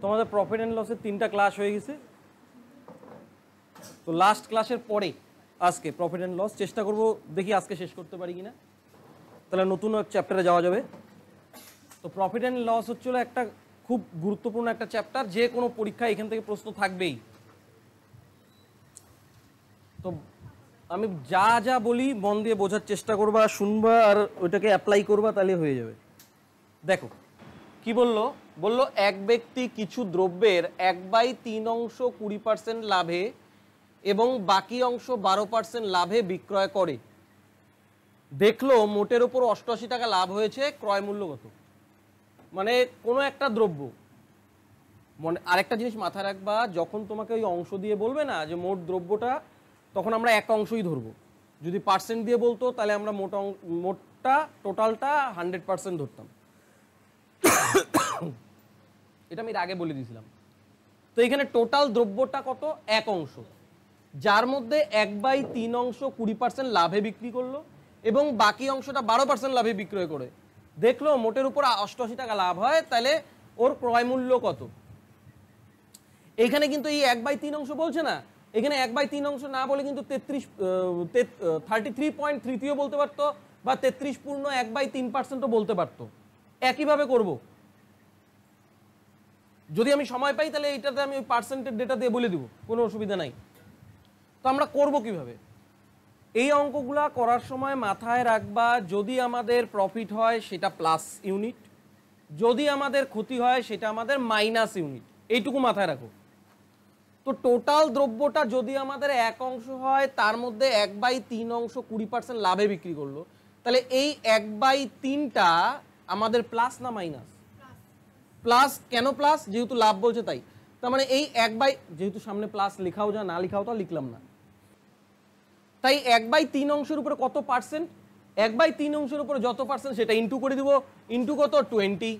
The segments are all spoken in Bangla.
তোমাদের প্রফিট অ্যান্ড লসের 3টা ক্লাস হয়ে গেছে। তো লাস্ট ক্লাসের পরে আজকে প্রফিট অ্যান্ড লস চেষ্টা করব, দেখি আজকে শেষ করতে পারি কিনা, তাহলে নতুন এক চ্যাপ্টারে যাওয়া যাবে। তো প্রফিট অ্যান্ড লস হচ্ছিল একটা খুব গুরুত্বপূর্ণ একটা চ্যাপ্টার, যে কোনো পরীক্ষায় এখান থেকে প্রশ্ন থাকবেই। তো আমি যা যা বলি মন দিয়ে বোঝার চেষ্টা করবা, শুনবা আর ওইটাকে অ্যাপ্লাই করবা, তাহলে হয়ে যাবে। দেখো কি বললো এক ব্যক্তি কিছু দ্রব্যের 1/3 অংশ 20% লাভে এবং বাকি অংশ 12% লাভে বিক্রয় করে। দেখলো মোটের উপর 88 টাকা লাভ হয়েছে, ক্রয় মূল্য কত? মানে কোনো একটা দ্রব্য, মানে আরেকটা জিনিস মাথায় রাখবা, যখন তোমাকে ওই অংশ দিয়ে বলবে না যে মোট দ্রব্যটা, তখন আমরা এক অংশই ধরবো। যদি পার্সেন্ট দিয়ে বলতো তাহলে আমরা মোটটা টোটালটা 100% ধরতাম। এটা আমি আগে বলে দিয়েছিলাম। তো এখানে টোটাল দ্রব্যটা কত? এক অংশ, যার মধ্যে 1/3 অংশ 20% লাভে বিক্রি করলো এবং বাকি অংশটা 12% লাভে বিক্রয় করে। দেখলো মোটের উপর 88 টাকা লাভ হয়, তাহলে ওর ক্রয় মূল্য কত? এখানে কিন্তু এই 1/3 অংশ বলছে না, এখানে 1/3 অংশ না বলে কিন্তু 33.33 বলতে পারতো, বা 33.1/3% বলতে পারতো। একইভাবে করব, যদি আমি সময় পাই তাহলে এইটাতে আমি ওই পার্সেন্টের ডেটা দিয়ে বলে দিব, কোনো অসুবিধা নাই। তো আমরা করব কিভাবে? এই অঙ্কগুলা করার সময় মাথায় রাখবা, যদি আমাদের প্রফিট হয় সেটা প্লাস ইউনিট, যদি আমাদের ক্ষতি হয় সেটা আমাদের মাইনাস ইউনিট, এইটুকু মাথায় রাখো। তো টোটাল দ্রব্যটা যদি আমাদের এক অংশ হয়, তার মধ্যে 1/3 অংশ 20% লাভে বিক্রি করলো, তাহলে এই 1/3টা আমাদের প্লাস না মাইনাস? প্লাস। কেন প্লাস? যেহেতু লাভ বলছে তাই। তার মানে এই যেহেতু সামনে প্লাস লেখাও যা না লেখাও তা লিখলাম না, তাই 1/3 অংশের উপরে কত পার্সেন্ট? 1/3 অংশের উপরে যত পার্সেন্ট সেটা ইন্টু করে দিব। ইন্টু কত? 20।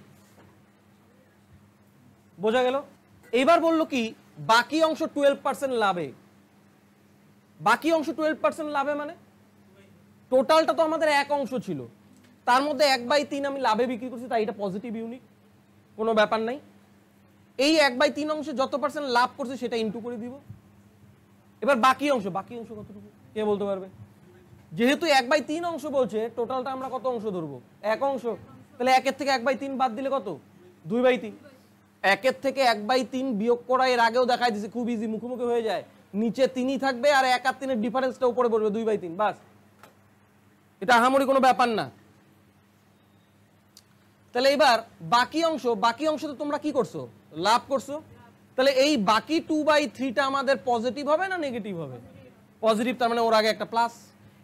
বোঝা গেল? এবার বললো কি বাকি অংশ 12% লাভে। বাকি অংশ 12% লাভে মানে টোটালটা তো আমাদের এক অংশ ছিল, তার মধ্যে 1/3 আমি লাভে বিক্রি করছি, তাই এটা পজিটিভ ইউনিট, কোনো ব্যাপার নাই। এই 1/3 অংশে যত পার্সেন্ট লাভ করছে সেটা ইন্টু করে দিব। এবার বাকি অংশ কতটুকু কে বলতে পারবে? যেহেতু 1/3 অংশ বলছে, টোটালটা আমরা কত অংশ ধরবো? এক অংশ। তাহলে 1-এর থেকে 1/3 বাদ দিলে কত? 2/3। 1-এর থেকে 1/3 বিয়োগ করা এর আগেও দেখাই দিয়েছি, খুব ইজি, মুখোমুখি হয়ে যায়। নিচে 3ই থাকবে আর 1 আর 3-এর ডিফারেন্সটা উপরে পড়বে 2/3, বাস। এটা আহামরি কোনো ব্যাপার না। তাহলে এবার বাকি অংশ তো তোমরা কি করছো? লাভ করছো। তাহলে এই বাকি 2/3টা আমাদের পজিটিভ হবে না নেগেটিভ হবে? পজিটিভ, তার মানে ওর আগে একটা প্লাস।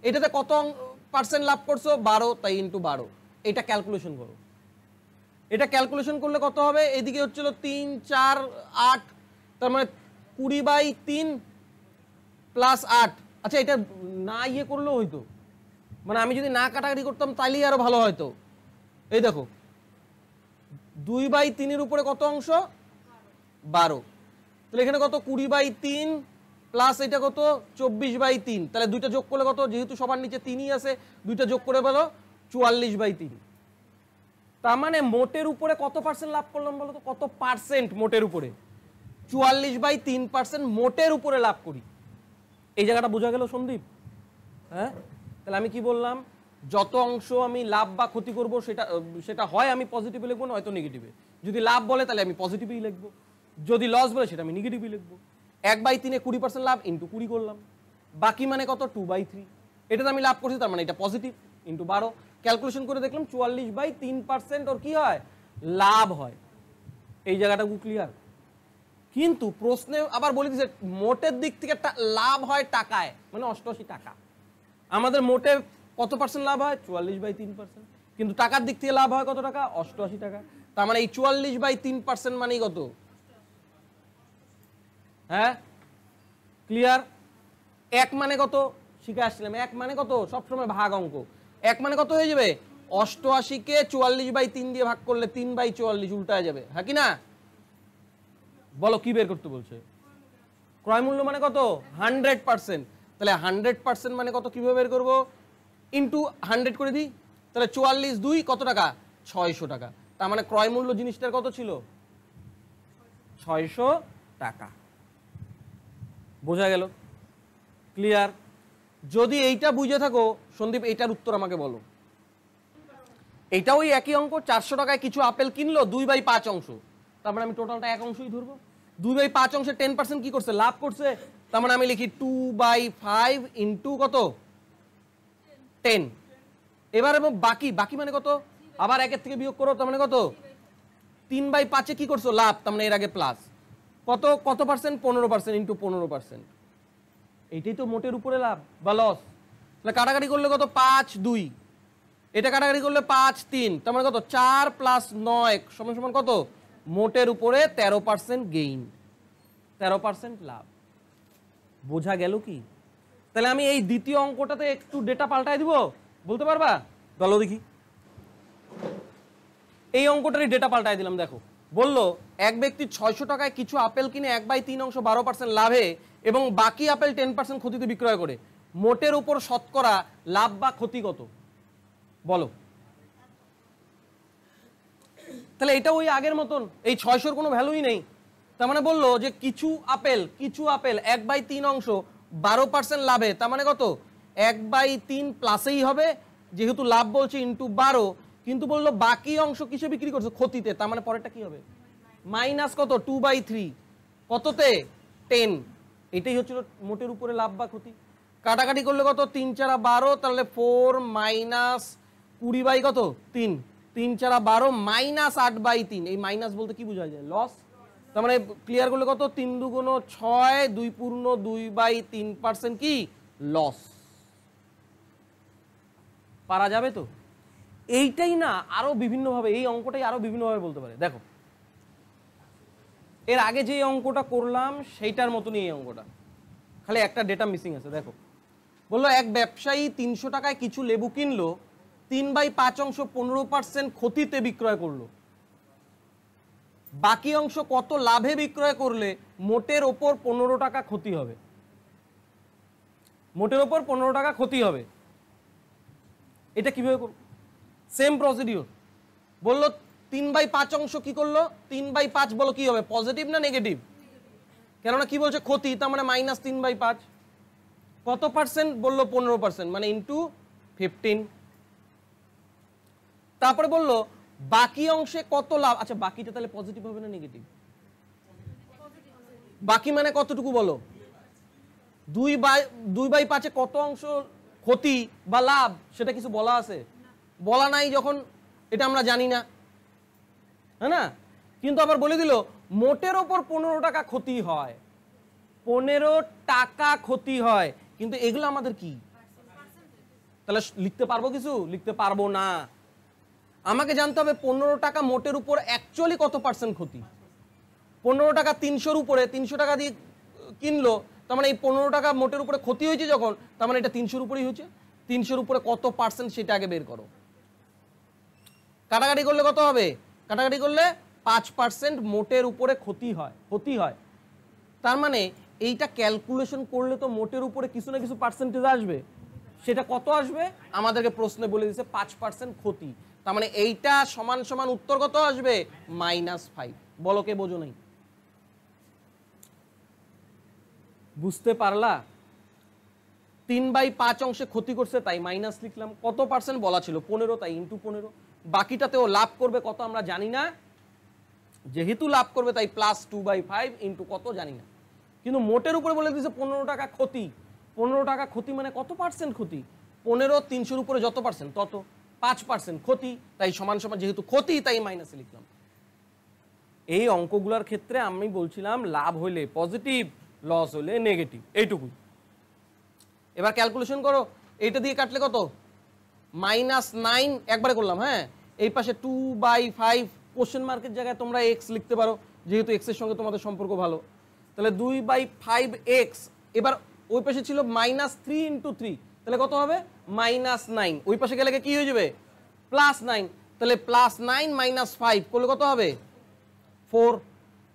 এটাতে কত পার্সেন্ট লাভ করছো? 12, তাই ইন্টু 12। এটা ক্যালকুলেশন করো। এটা ক্যালকুলেশন করলে কত হবে? এদিকে হচ্ছিল 3, 4, 8, তার মানে 20/3 প্লাস 8। আচ্ছা, এটা না ইয়ে করলেও হইতো, মানে আমি যদি না কাটাকাটি করতাম তাইলেই আরো ভালো হয়তো। এই দেখো 2/3 উপরে কত অংশ? 12। তাহলে এখানে কত? 20/3 প্লাস এটা কত? 24/3। তাহলে দুইটা যোগ করলে কত? যেহেতু সবার নিচে 3ই আছে, দুইটা যোগ করে বলো 44/3। তার মানে মোটের উপরে কত পার্সেন্ট লাভ করলাম বলো তো? কত পার্সেন্ট মোটের উপরে? 44/3% মোটের উপরে লাভ করি। এই জায়গাটা বোঝা গেল সন্দীপ? হ্যাঁ, তাহলে আমি কি বললাম? যত অংশ আমি লাভ বা ক্ষতি করব সেটা হয় আমি পজিটিভে লিখবো না হয়তো নেগেটিভে। যদি লাভ বলে তাহলে আমি পজিটিভই লিখবো, যদি লস বলে সেটা আমি নেগেটিভই লিখবো। 1/3-এ 20% লাভ ইন্টু 20 করলাম, বাকি মানে কত? 2/3। এটাতে আমি লাভ করছি, তার মানে এটা পজিটিভ, ইন্টু 12। ক্যালকুলেশন করে দেখলাম 44/3% ওর কি হয়? লাভ হয়। এই জায়গাটাও ক্লিয়ার? কিন্তু প্রশ্নে আবার বলে দিচ্ছে মোটের দিক থেকে লাভ হয় টাকায়, মানে 88 টাকা। আমাদের মোটে কত পার্সেন্ট লাভ হয়? 44/3%। কিন্তু টাকার দিক থেকে লাভ হয় কত টাকা? 88 টাকা। তার মানে এই 44/3% মানেই কত? হ্যাঁ, ক্লিয়ার? 1 মানে কত শিখে আসছিলাম? 1 মানে কত? সবসময় ভাগ অঙ্ক। 1 মানে কত হয়ে যাবে? 88-কে 44/3 দিয়ে ভাগ করলে 3/44 উল্টায় যাবে, হ্যাঁ কি না? বলো কি বের করতে বলছে? ক্রয় মূল্য মানে কত? 100%। তাহলে 100% মানে কত? কিভাবে বের করবো? ইন্টু 100 করে দিই। তাহলে 44/2 কত টাকা? 600 টাকা। তার মানে ক্রয় মূল্য জিনিসটার কত ছিল? 600 টাকা। বোঝা গেল? ক্লিয়ার? যদি এইটা বুঝে থাকো সন্দীপ, এইটার উত্তর আমাকে বলো। এইটাও ওই একই অঙ্ক, 400 টাকায় কিছু আপেল কিনলো 2/5 অংশ, তারপরে আমি টোটালটা এক অংশই ধরবো। 2/5 অংশে 10% কি করছে? লাভ করছে। তার মানে আমি লিখি 2/5 ইন্টু কত? 10। এবার এবং বাকি, বাকি মানে কত? আবার একের থেকে বিয়োগ করো, তার মানে কত? 3/5 কি করছো? লাভ, তার মানে এর আগে প্লাস কত কত পার্সেন্ট? 15% ইন্টু 15%। এইটাই তো মোটের উপরে লাভ বা লস। তাহলে কাটাকাটি করলে কত? 5 2, এটা কাটাকাটি করলে 5 3, তার মানে কত? 4 + 9 সমান সমান কত? মোটের উপরে 13% গেইন, 13% লাভ। বোঝা গেল কি? তাহলে আমি এই দ্বিতীয় অঙ্কটাতে একটু ডেটা পাল্টাই দিব, বলতে পারবা? বলো দেখি। এই অঙ্কটারই ডেটা পাল্টাই দিলাম। দেখো, বললো এক ব্যক্তি 600 টাকায় কিছু আপেল কিনে 1/3 অংশ 12% লাভে এবং বাকি আপেল 10% ক্ষতিতে বিক্রয় করে। মোটের উপর শতকরা লাভ বা ক্ষতি কত? বলো। তাহলে এটা ওই আগের মতন, এই 600-র কোনো ভ্যালুই নেই। তার মানে বললো যে কিছু আপেল 1/3 অংশ 12% লাভে, তার মানে কত? 1/3 প্লাসেই হবে যেহেতু লাভ বলছে, ইন্টু 12। কিন্তু বললো বাকি অংশ কিসে বিক্রি করছে? ক্ষতিতে, তার মানে পরেরটা কি হবে? মাইনাস কত? 2/3 কততে? 10। এটাই হচ্ছিল মোটের উপরে লাভ বা ক্ষতি। কাটাকাটি করলে কত? 3 4 12, তাহলে 4 মাইনাস 20 কত? 3, 3 4 12 মাইনাস 8/3। এই মাইনাস বলতে কি বোঝা যায়? লস। তার মানে ক্লিয়ার করলে কত? 3 2 6, 2 পূর্ণ 2/3% কি? লস। পারা যাবে তো? এইটাই না আরো বিভিন্নভাবে, এই অঙ্কটাই আরো বিভিন্নভাবে বলতে পারে। দেখো, এর আগে যে অঙ্কটা করলাম সেইটার মতনই এই অঙ্কটা, খালি একটা ডেটা মিসিং আছে। দেখো, বললো এক ব্যবসায়ী 300 টাকায় কিছু লেবু কিনলো, 3/5 অংশ 15% ক্ষতিতে বিক্রয় করলো। বাকি অংশ কত লাভে বিক্রয় করলে মোটের ওপর 15 টাকা ক্ষতি হবে? মোটের ওপর 15 টাকা ক্ষতি হবে। এটা কিভাবে করব? Same procedure. বললো 3/5 অংশ কি করলো? 3/5 বলো কি হবে? পজিটিভ না নেগেটিভ? কেননা কি বলছে? ক্ষতি, তার মানে মাইনাস 3/5। কত পার্সেন্ট? বললো 15%, মানে ইন্টু 15। তারপরে বললো বাকি অংশে কত লাভ। আচ্ছা, বাকিটা তাহলে পজিটিভ হবে না নেগেটিভ? বাকি মানে কতটুকু বলো? 2/5 কত অংশ ক্ষতি বা লাভ সেটা কিছু বলা আছে? বলা নাই। যখন এটা আমরা জানি না, হ্যাঁ না? কিন্তু আবার বলে দিল মোটের ওপর 15 টাকা ক্ষতি হয়, 15 টাকা ক্ষতি হয়। কিন্তু এগুলো আমাদের কি? তাহলে লিখতে পারবো কিছু? লিখতে পারবো না। আমাকে জানতে হবে 15 টাকা মোটের উপর অ্যাকচুয়ালি কত পার্সেন্ট ক্ষতি। 15 টাকা 300-র উপরে, 300 টাকা দিয়ে কিনলো, তার মানে এই 15 টাকা মোটের উপরে ক্ষতি হয়েছে যখন, তার মানে এটা 300-র উপরেই হয়েছে। 300-র উপরে কত পার্সেন্ট সেটা আগে বের করো। কাটাকাটি করলে কত হবে? কাটাকাটি করলে 5% মোটের উপরে ক্ষতি হয়। তার মানে এইটা ক্যালকুলেশন করলে তো মোটের উপরে কিছু না কিছু পার্সেন্টেজ আসবে। সেটা কত আসবে? আমাদেরকে প্রশ্নে বলে দিয়েছে 5% ক্ষতি। তার মানে এইটা সমান সমান উত্তর কত আসবে? -5। বলো কে বোঝো নাই? বুঝতে পারলা? 3/5 অংশে ক্ষতি করছে তাই মাইনাস লিখলাম। কত পার্সেন্ট বলা ছিল? 15, তাই ইন্টু 15। বাকিটাতেও লাভ করবে কত আমরা জানি না, যেহেতু লাভ করবে তাই প্লাস 2/5 ইন্টু কত জানি না। কিন্তু মোটের উপরে বলে দিয়েছে 15 টাকা ক্ষতি। 15 টাকা ক্ষতি মানে কত পার্সেন্ট ক্ষতি? 15 300-র উপরে যত পার্সেন্ট তত 5% ক্ষতি, তাই সমান সমান যেহেতু ক্ষতি তাই মাইনাসে লিখলাম। এই অঙ্কগুলোর ক্ষেত্রে আমি বলছিলাম লাভ হইলে পজিটিভ, লস হলে নেগেটিভ, এইটুকুই। এবার ক্যালকুলেশন করো। এইটা দিয়ে কাটলে কত? -9 একবারে করলাম। হ্যাঁ, এই পাশে 2/5 কোশ্চেন মার্কের জায়গায় তোমরা এক্স লিখতে পারো, যেহেতু এক্স এর সঙ্গে তোমাদের সম্পর্ক ভালো। তাহলে 2/5x। এবার ওই পাশে ছিল -3 × 3, তাহলে কত হবে? -9। ওই পাশে গেলে কি হয়ে যাবে? +9। তাহলে +9 - 5 করলে কত হবে? 4।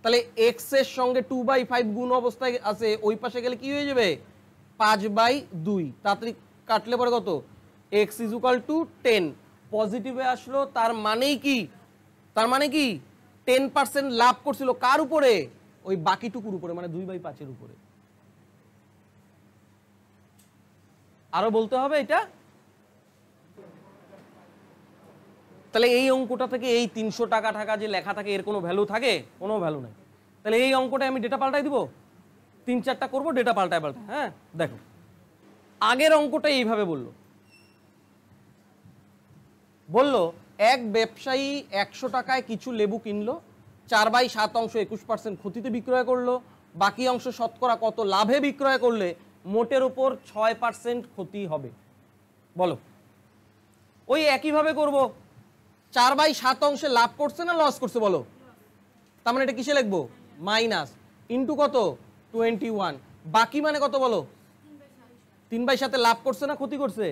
তাহলে x এর সঙ্গে 2/5 গুণ অবস্থায় আছে, ওই পাশে গেলে কি হয়ে যাবে? 5/2। তাড়াতাড়ি কাটলে পরে কত? x = 10। পজিটিভে আসলো, তার মানেই কি? তার মানে কি? 10% লাভ করছিল কার উপরে? ওই বাকিটুকুর উপরে, মানে 2/5 উপরে। আরো বলতে হবে এটা। তাহলে এই অঙ্কটা থেকে এই 300 টাকা যে লেখা থাকে এর কোনো ভ্যালু থাকে? কোনো ভ্যালু নাই। তাহলে এই অঙ্কটা আমি ডেটা পাল্টাই দিব, 3-4টা করবো, ডেটা পাল্টায়। হ্যাঁ দেখো, আগের অঙ্কটা এইভাবে বললো এক ব্যবসায়ী 100 টাকায় কিছু লেবু কিনলো, 4/7 অংশ 21% ক্ষতিতে বিক্রয় করলো, বাকি অংশ শতকরা কত লাভে বিক্রয় করলে মোটের উপর 6% ক্ষতি হবে? বলো। ওই একইভাবে করব, 4/7 অংশে লাভ করছে না লস করছে? বলো। তার মানে এটা কিসে লিখবো? মাইনাস ইন্টু কত? 21। বাকি মানে কত বলো? 3/7 লাভ করছে না ক্ষতি করছে?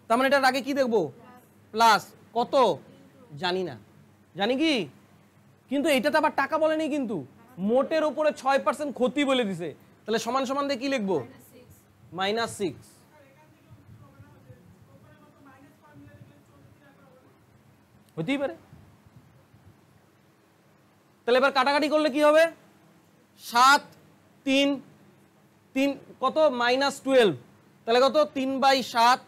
তার মানে এটার আগে কি দেখবো? প্লাস কত জানি না, জানি কি, কিন্তু এটাতে আবার টাকা বলেনি, কিন্তু মোটের উপরে 6% ক্ষতি বলে দিছে। তাহলে সমান সমান দিয়ে কি লিখবো? -6। হতেই পারে। তাহলে এবার কাটাকাটি করলে কি হবে? 7 3 3 কত? -12। তাহলে কত? 3/7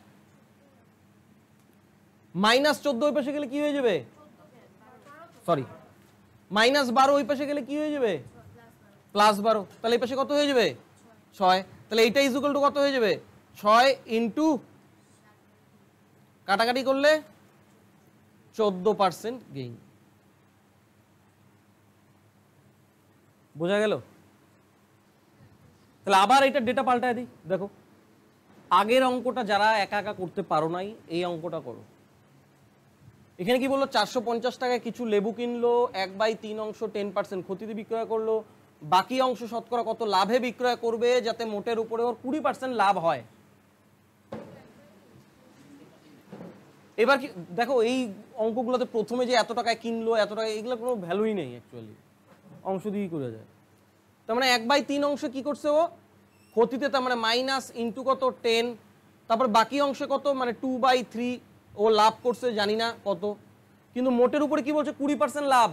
-14 ওই পাশে গেলে কি হয়ে যাবে? সরি, -12 ওই পাশে গেলে কি হয়ে যাবে? +12। তাহলে এই পাশে কত হয়ে যাবে? 6। তাহলে এইটা ইকুয়াল টু কত হয়ে যাবে? 6 ইন্টু কাটাকাটি করলে 14% গেইন। বোঝা গেল? তাহলে আবার এটা ডেটা পাল্টায় দিই। দেখো, আগের অঙ্কটা যারা একা একা করতে পারো নাই, এই অঙ্কটা করো। এখানে কি বললো? 450 টাকায় কিছু লেবু কিনলো, 1/3 অংশ 10% ক্ষতিতে বিক্রয় করলো, বাকি অংশ শতকরা কত লাভে বিক্রয় করবে যাতে মোটের উপরে ওর 20% লাভ হয়। এবার কি দেখো, এই অঙ্কগুলোতে প্রথমে যে এত টাকায় কিনলো, এত টাকা, এগুলো কোনো ভ্যালুই নেই অ্যাকচুয়ালি, অংশ দিয়েই করে যায়। তার মানে 1/3 অংশ কি করছে ও? ক্ষতিতে, তার মানে মাইনাস ইন্টু কত? 10। তারপর বাকি অংশে কত? মানে 2/3 ও লাভ করছে, জানি না কত, কিন্তু মোটের উপরে কি বলছে? 20% লাভ।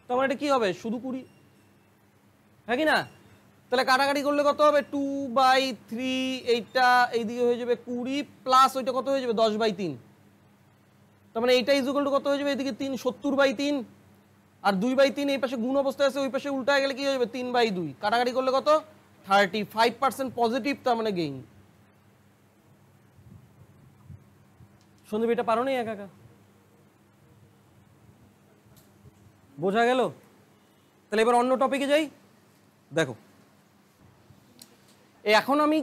তার মানে এটা কি হবে? শুধু 20, হ্যাঁ কি না? তাহলে কাটাকাটি করলে কত হবে? 2/3, এইটা এইদিকে হয়ে যাবে 20, প্লাস ওইটা কত হয়ে যাবে? 10/3। তার মানে এইটা ইকুয়াল টু কত হয়ে যাবে? এদিকে 3, 70/3, আর 2/3 এই পাশে গুণ অবস্থায় আছে, ওই পাশে উল্টায় গেলে কি হয়ে যাবে? 3/2। কাটাকাটি করলে কত? 35% পজিটিভ, তার মানে গেইন। সন্দীপ এটা পারো নি একা একা? বোঝা গেল? তাহলে এবার অন্য টপিকে যাই। দেখো, এখন আমি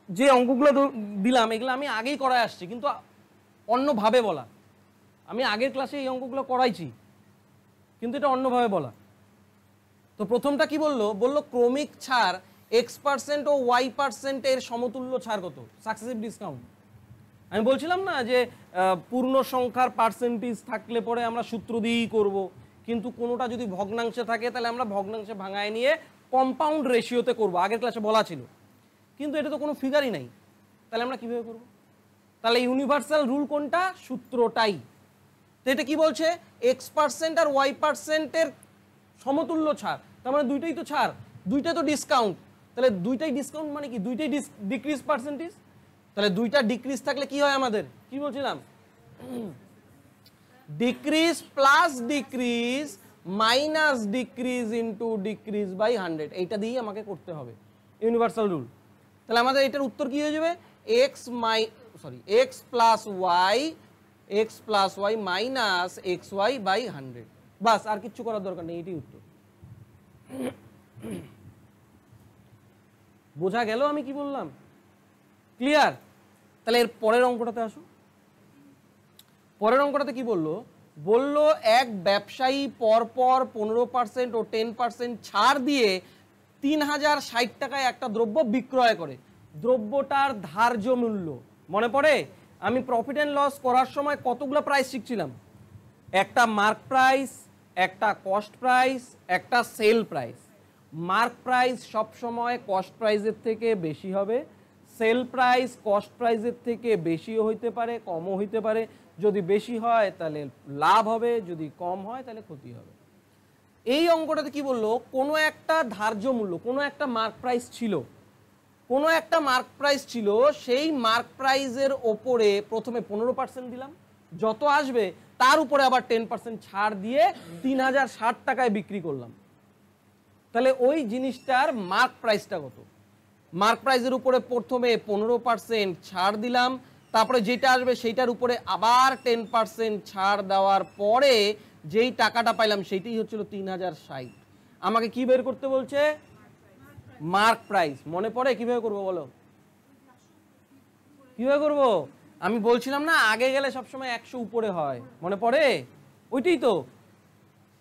যে অঙ্কগুলো দিলাম এগুলো আমি আগেই করায় আসছি, কিন্তু অন্যভাবে বলা। আমি আগের ক্লাসে এই অঙ্কগুলো করাইছি, কিন্তু এটা অন্যভাবে বলা। তো প্রথমটা কি বললো? বললো ক্রমিক ছাড় X% ও Y% এর সমতুল্য ছাড় কত? Successive discount. আমি বলছিলাম না যে পূর্ণ সংখ্যার পার্সেন্টেজ থাকলে পরে আমরা সূত্র দিয়েই করব, কিন্তু কোনোটা যদি ভগ্নাংশে থাকে তাহলে আমরা ভগ্নাংশে ভাঙায় নিয়ে কম্পাউন্ড রেশিওতে করব, আগের ক্লাসে বলা ছিল। কিন্তু এটা তো কোনো ফিগারই নাই, তাহলে আমরা কিভাবে করব? তাহলে ইউনিভার্সাল রুল কোনটা? সূত্রটাই। তো এটা কি বলছে? X% আর Y% এর সমতুল্য ছাড়, তার মানে দুইটাই তো ছাড়, দুইটাই তো ডিসকাউন্ট। তাহলে দুইটাই ডিসকাউন্ট মানে কি? দুইটাই ডিক্রিজ পার্সেন্টেজ। তাহলে দুইটা ডিক্রিজ থাকলে কি হয় আমাদের? কি বলছিলাম? Decrease plus decrease minus decrease into decrease by 100, এইটা দিয়েই আমাকে করতে হবে ইউনিভার্সাল রুল। তাহলে আমাদের এটার উত্তর কি হয়ে যাবে? x plus Y minus xy by 100। বাস, আর কিচ্ছু করার দরকার নেই, এটাই উত্তর। বোঝা গেল আমি কি বললাম? ক্লিয়ার? তাহলে এর পরের অঙ্কটাতে আসো। পরের অঙ্কটাতে কি বললো? বললো এক ব্যবসায়ী পরপর 15% ও 10% ছাড় দিয়ে 3060 টাকায় একটা দ্রব্য বিক্রয় করে। দ্রব্যটার ধার্য মূল্য মনে পড়ে? আমি প্রফিট অ্যান্ড লস করার সময় কতগুলো প্রাইস শিখছিলাম? একটা মার্ক প্রাইস, একটা কস্ট প্রাইস, একটা সেল প্রাইস। মার্ক প্রাইস সবসময় কস্ট প্রাইসের থেকে বেশি হবে, সেল প্রাইস কস্ট প্রাইসের থেকে বেশিও হইতে পারে, কমও হইতে পারে। যদি বেশি হয় তাহলে লাভ হবে, যদি কম হয় তাহলে ক্ষতি হবে। এই অঙ্কটাতে কি বললো, কোনো একটা ধার্য মূল্য, কোনো একটা মার্ক প্রাইস ছিল, কোনো একটা মার্ক প্রাইস ছিল, সেই মার্ক প্রাইসের ওপরে প্রথমে 15% দিলাম, যত আসবে তার উপরে আবার 10% ছাড় দিয়ে 3060 টাকায় বিক্রি করলাম। তাহলে ওই জিনিসটার মার্ক প্রাইসটা কত? মার্ক প্রাইসের উপরে প্রথমে 15% ছাড় দিলাম, তারপরে যেটা আসবে সেইটার উপরে আবার 10% ছাড় দেওয়ার পরে যেই টাকাটা পাইলাম সেইটাই হচ্ছিল 3060। আমাকে কি বের করতে বলছে? Mark price. মনে পড়ে কিভাবে করবো বলো? কিভাবে করবো? আমি বলছিলাম না আগে গেলে সবসময় 100 উপরে হয়, মনে পড়ে? ওইটাই তো।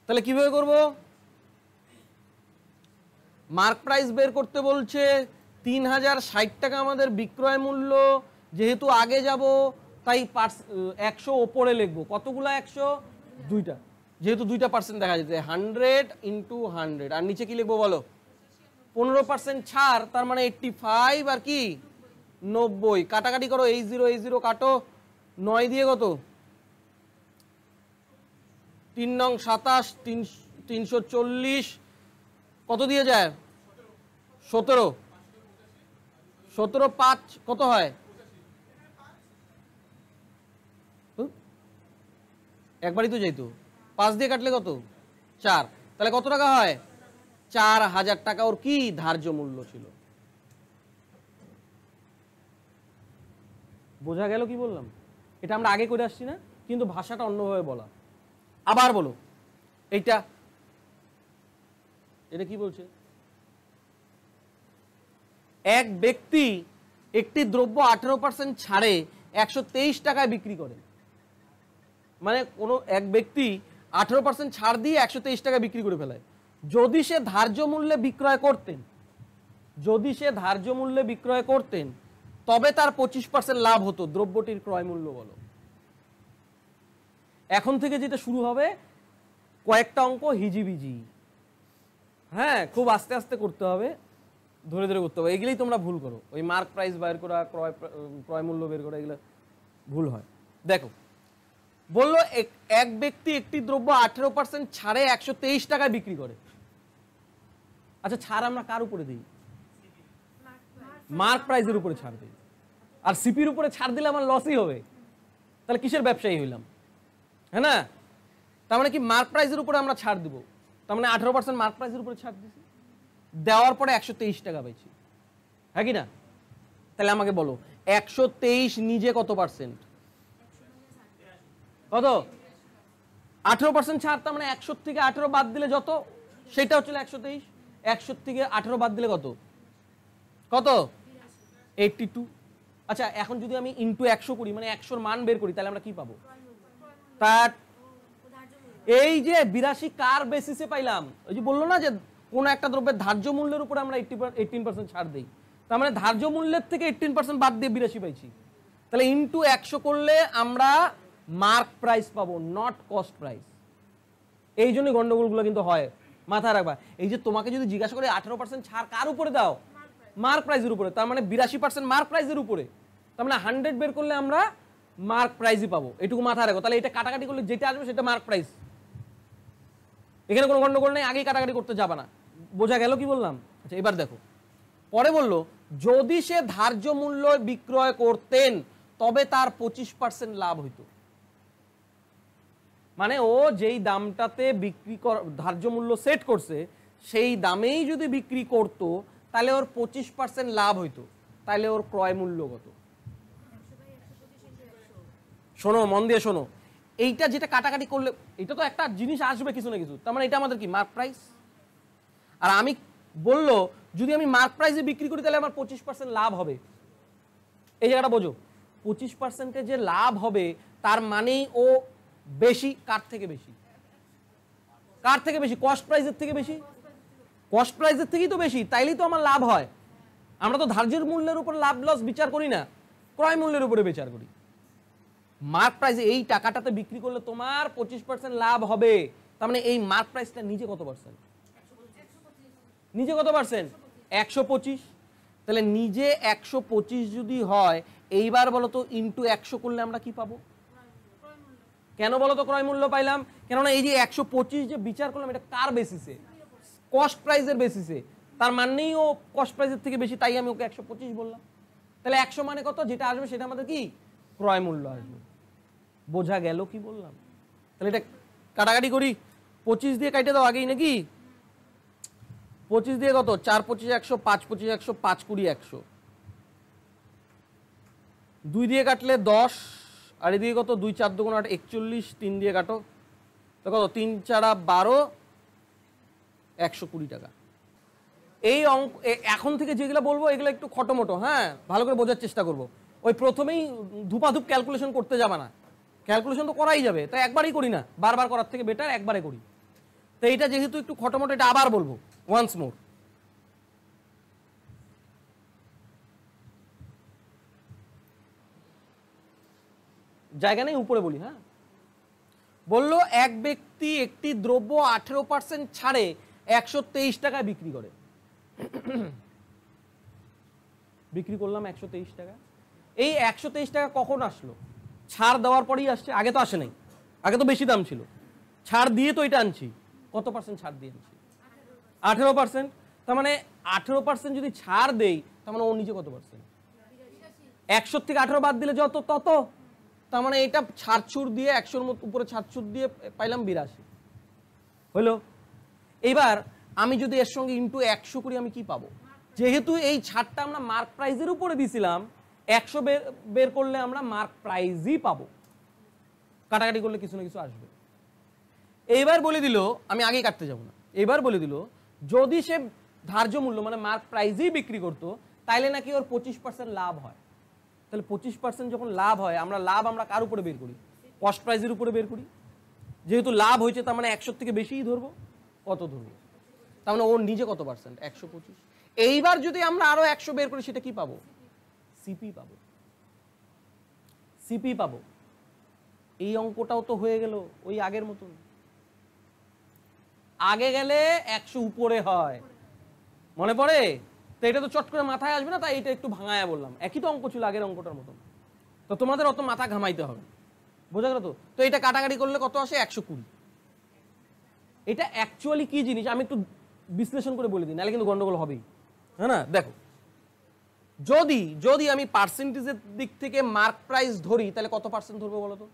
তাহলে কিভাবে করবো? মার্ক প্রাইস বের করতে বলছে, 3060 টাকা আমাদের বিক্রয় মূল্য, যেহেতু আগে যাব তাই 100 ওপরে লিখবো। কতগুলা 100? দুইটা, যেহেতু 2% দেখা যেতে 100 × 100। আর নিচে কি লিখবো বলো? 15% ছাড়, তার মানে 85 আর কি 90। কাটাকাটি করো, এই 0 কাটো, 9 দিয়ে কত? 3 নং 27, 340 কত দিয়ে যায়? 17। 17 5 কত হয়? একবারই তো যাইতো, 5 দিয়ে কাটলে কত? 4। তাহলে কত টাকা হয়? 4000 টাকা ওর কি ধার্য মূল্য ছিল। বোঝা গেল কি বললাম? এটা আমরা আগে করে আসছি না, কিন্তু ভাষাটা অন্যভাবে বলা। আবার বলো, এইটা এটা কি বলছে? এক ব্যক্তি একটি দ্রব্য 18% ছাড়ে 123 টাকায় বিক্রি করে। মানে কোনো এক ব্যক্তি 18% ছাড় দিয়ে 123 টাকায় বিক্রি করে ফেলায়। যদি সে ধার্য মূল্যে বিক্রয় করতেন, যদি সে ধার্য মূল্যে বিক্রয় করতেন, তবে তার 25% লাভ হতো। দ্রব্যটির ক্রয় মূল্য বলো। এখন থেকে যেটা শুরু হবে, কয়েকটা অঙ্ক হিজিবিজি, হ্যাঁ, খুব আস্তে আস্তে করতে হবে, ধরে ধরে করতে হবে। এগুলোই তোমরা ভুল করো, ওই মার্ক প্রাইস বের করা, ক্রয় মূল্য বের করা, এগুলো ভুল হয়। দেখো, বললো এক ব্যক্তি একটি দ্রব্য 18% ছাড়ে 123 টাকায় বিক্রি করে। আচ্ছা, ছাড় আমরা কার উপরে দিই? মার্ক প্রাইসের উপরে ছাড় দিই। আর সিপির উপরে ছাড় দিলে আমার লসই হবে। তাহলে কিসের ব্যবসায়ী হইলাম? হ্যাঁ না? তার মানে কি মার্ক প্রাইসের উপরে আমরা ছাড় দিব, তার মানে 18% মার্ক প্রাইসের উপরে ছাড় দিছি, দেওয়ার পরে 123 টাকা পেয়েছি, হ্যাঁ কি না? তাহলে আমাকে বলো 123 নিজে কত পার্সেন্ট? কত? 18% ছাড়, তার মানে 100 থেকে 18 বাদ দিলে যত, সেটা হচ্ছে 123। 100 থেকে 18 বাদ দিলে কত? কত? 82। আচ্ছা, এখন যদি আমি ইনটু 100 করি, মানে 100 মান বের করি, তাহলে আমরা কি পাবো? তার এই যে 82 কার বেসিসে পাইলাম? ওই যে বললো না যে কোন একটা দ্রব্যের ধার্য মূল্যের উপরে আমরা 18% ছাড় দেই, তার মানে ধার্য মূল্যের থেকে 18% বাদ দিয়ে 82 পাইছি। তাহলে ইনটু 100 করলে আমরা মার্ক প্রাইস পাবো, নট কস্ট প্রাইস। এই জন্যই গন্ডগোলগুলো কিন্তু হয়, মাথায় রাখবা। এই যে তোমাকে যদি জিজ্ঞাসা করে 18% ছাড় কার উপরে দাও, মার্ক প্রাইসের উপরে, তার মানে 82% মার্ক প্রাইসের উপরে, তার মানে 100 বের করলে আমরা মার্ক প্রাইসই পাবো। এটুকু মাথায় রাখো। তাহলে এটা কাটাকাটি করলে যেটা আসবে সেটা মার্ক প্রাইস। এখানে কোনো গন্ডগোল নেই, আগেই কাটাকাটি করতে যাবা না। বোঝা গেল কি বললাম? আচ্ছা, এবার দেখো, পরে বললো যদি সে ধার্য মূল্য বিক্রয় করতেন তবে তার 25% লাভ হইতো। মানে ও যেই দামটাতে বিক্রি ধার্য মূল্য সেট করছে, সেই দামেই যদি বিক্রি করতো তাহলে ওর 25% লাভ হইতো। তাহলে ওর ক্রয় মূল্য কত? শোনো, মন দিয়ে শোনো, এইটা যেটা কাটাকাটি করলে এটা তো একটা জিনিস আসবে কিছু না কিছু, তার মানে এটা আমাদের কি মার্ক প্রাইস। আর আমি বললো যদি আমি মার্ক প্রাইসে বিক্রি করি তাহলে আমার 25% লাভ হবে। এই জায়গাটা বোঝো, 25% যে লাভ হবে তার মানেই ও বেশি। কার থেকে বেশি? কার থেকে বেশি? কস্ট প্রাইসের থেকে বেশি। কস্ট প্রাইসের থেকেই তো বেশি, তাইলেই তো আমার লাভ হয়। আমরা তো ধার্যের মূল্যের উপর লাভ লস বিচার করি না, ক্রয় মূল্যের উপরে বিচার করি। মার্ক প্রাইসে এই টাকাটাতে বিক্রি করলে তোমার 25% লাভ হবে, তার মানে এই মার্ক প্রাইসটা নিজে কত পার্সেন্ট? নিজে কত পার্সেন্ট? 125। তাহলে নিজে 125 যদি হয়, এইবার বলো তো ইনটু 100 করলে আমরা কি পাবো? কেন বলো তো ক্রয় মূল্য পাইলাম? কেননা এই যে 125 যে বিচার করলাম এটা কার বেসিসে, কস্ট প্রাইসের বেসিসে, তার মানেই ও কস্ট প্রাইসের থেকে বেশি, তাই আমি ওকে 125 বললাম। তাহলে 100 মানে কত, যেটা আসবে সেটা আমাদের কি ক্রয় মূল্য আসবে। বোঝা গেল কি বললাম? তাহলে এটা কাটাকাটি করি, 25 দিয়ে কাটে দাও আগেই নাকি, 25 দিয়ে কত, 4 25 100, 5 25 100, 5 20 100, 2 দিয়ে কাটলে 10, আর এদিকে কত, 2 4 2 8 41, 3 দিয়ে কাটো তো কত, 3 4 12, 120 টাকা। এই অঙ্ক এখন থেকে যেগুলো বলবো এগুলো একটু খটোমটো, হ্যাঁ, ভালো করে বোঝার চেষ্টা করবো। ওই প্রথমেই ধুপাধুপ ক্যালকুলেশন করতে যাবে না, ক্যালকুলেশন তো করাই যাবে, তাই একবারই করি না, বারবার করার থেকে বেটার একবারে করি। তো এইটা যেহেতু একটু খটোমটো, এটা আবার বলবো ওয়ান্স মোর। জায়গা নেই, উপরে বলি, হ্যাঁ। বললো এক ব্যক্তি একটি দ্রব্য 18% ছাড়ে 123 টাকায় বিক্রি করে। বিক্রি করলাম 123 টাকা। এই 123 টাকা কখন আসলো? ছাড় দেওয়ার পরেই আসছে, আগে তো আসে নাই, আগে তো বেশি দাম ছিল, ছাড় দিয়ে তো এটা আনছি। কত পার্সেন্ট ছাড় দিয়ে আনছি? 18%। তার মানে 18% যদি ছাড় দেই, তার মানে ও নিজে কত পার্সেন্ট? 100 থেকে 18 বাদ দিলে যত তত, তার মানে এটা ছাড়ছুড় দিয়ে 100-র উপরে ছাড়ছুড় দিয়ে পাইলাম 82 হলো। এইবার আমি যদি এর সঙ্গে ইন্টু 100 করি, আমি কি পাবো? যেহেতু এই ছাড়টা আমরা মার্ক প্রাইজের উপরে দিছিলাম, 100 বের করলে আমরা মার্ক প্রাইজই পাবো, কাটাকাটি করলে কিছু না কিছু আসবে। এইবার বলে দিল, আমি আগেই কাটতে যাব না, এবার বলে দিল যদি সে ধার্য মূল্য মানে মার্ক প্রাইজেই বিক্রি করতো, তাইলে নাকি ওর 25% লাভ হয়। তাহলে 25% যখন লাভ হয়, আমরা কার উপরে বের করি? কস্ট প্রাইজের উপরে বের করি। যেহেতু লাভ হয়েছে, তার মানে 100 থেকে বেশিই ধরবো। কত ধরবো? তার মানে ওর নিজে কত পার্সেন্ট? 125। এইবার যদি আমরা আরো 100 বের করি, সেটা কি পাবো? সিপি পাবো, সিপি পাবো। এই অঙ্কটাও তো হয়ে গেল ওই আগের মতন। আগে গেলে 100 উপরে হয়, মনে পড়ে তো? এটা তো চট করে মাথায় আসবে না, তাই এটা একটু ভাঙায়া বললাম। একই তো অঙ্ক ছিল আগের অঙ্কটার মতন, তো তোমাদের অত মাথা ঘামাইতে হবে, বোঝা গেল তো? তো এটা কাটাকাটি করলে কত আসে? 120। এটা অ্যাকচুয়ালি কি জিনিস আমি একটু বিশ্লেষণ করে বলে দিই, নাহলে কিন্তু গন্ডগোল হবেই, হ্যাঁ না? দেখো, যদি আমি পার্সেন্টেজের দিক থেকে মার্ক প্রাইস ধরি, তাহলে কত পার্সেন্ট ধরবো বলো তো?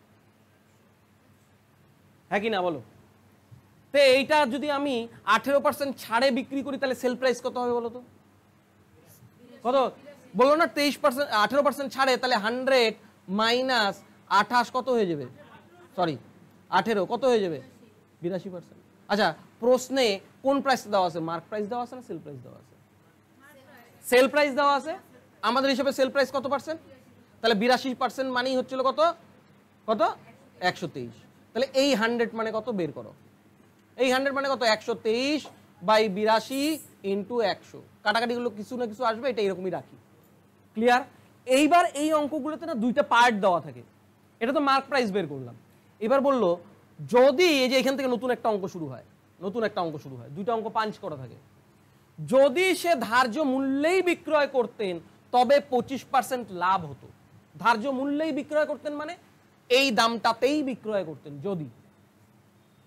হ্যাঁ কি না বলো? তো এইটা যদি আমি 18% ছাড়ে বিক্রি করি, তাহলে সেল প্রাইস কত হবে বলো তো? কত বলো না? 23%, 18% ছাড়ে, তাহলে 100 মাইনাস 28 কত হয়ে যাবে? সরি 18 কত হয়ে যাবে? 82%। আচ্ছা, প্রশ্নে কোন প্রাইস দেওয়া আছে? মার্ক প্রাইস দেওয়া আছে না সেল প্রাইস দেওয়া আছে? সেল প্রাইস দেওয়া আছে। আমাদের হিসাবে সেল প্রাইস কত পার্সেন্ট? তাহলে 82% মানেই হচ্ছিল কত? কত? 123। তাহলে এই 100 মানে কত বের করো। এই 100 মানে কত? 123 বাই 82 ইন্টু 100। কাটাকাটিগুলো কিছু না কিছু আসবে, এটা এরকমই রাখি। ক্লিয়ার? এইবার এই অঙ্কগুলোতে না দুইটা পার্ট দেওয়া থাকে। এটা তো মার্ক প্রাইস বের করলাম। এবার বললো যদি এই যে এখান থেকে নতুন একটা অঙ্ক শুরু হয়, দুইটা অঙ্ক পাঞ্চ করা থাকে। যদি সে ধার্য মূল্যেই বিক্রয় করতেন, তবে 25% লাভ হতো। ধার্য মূল্যেই বিক্রয় করতেন মানে এই দামটাতেই বিক্রয় করতেন যদি,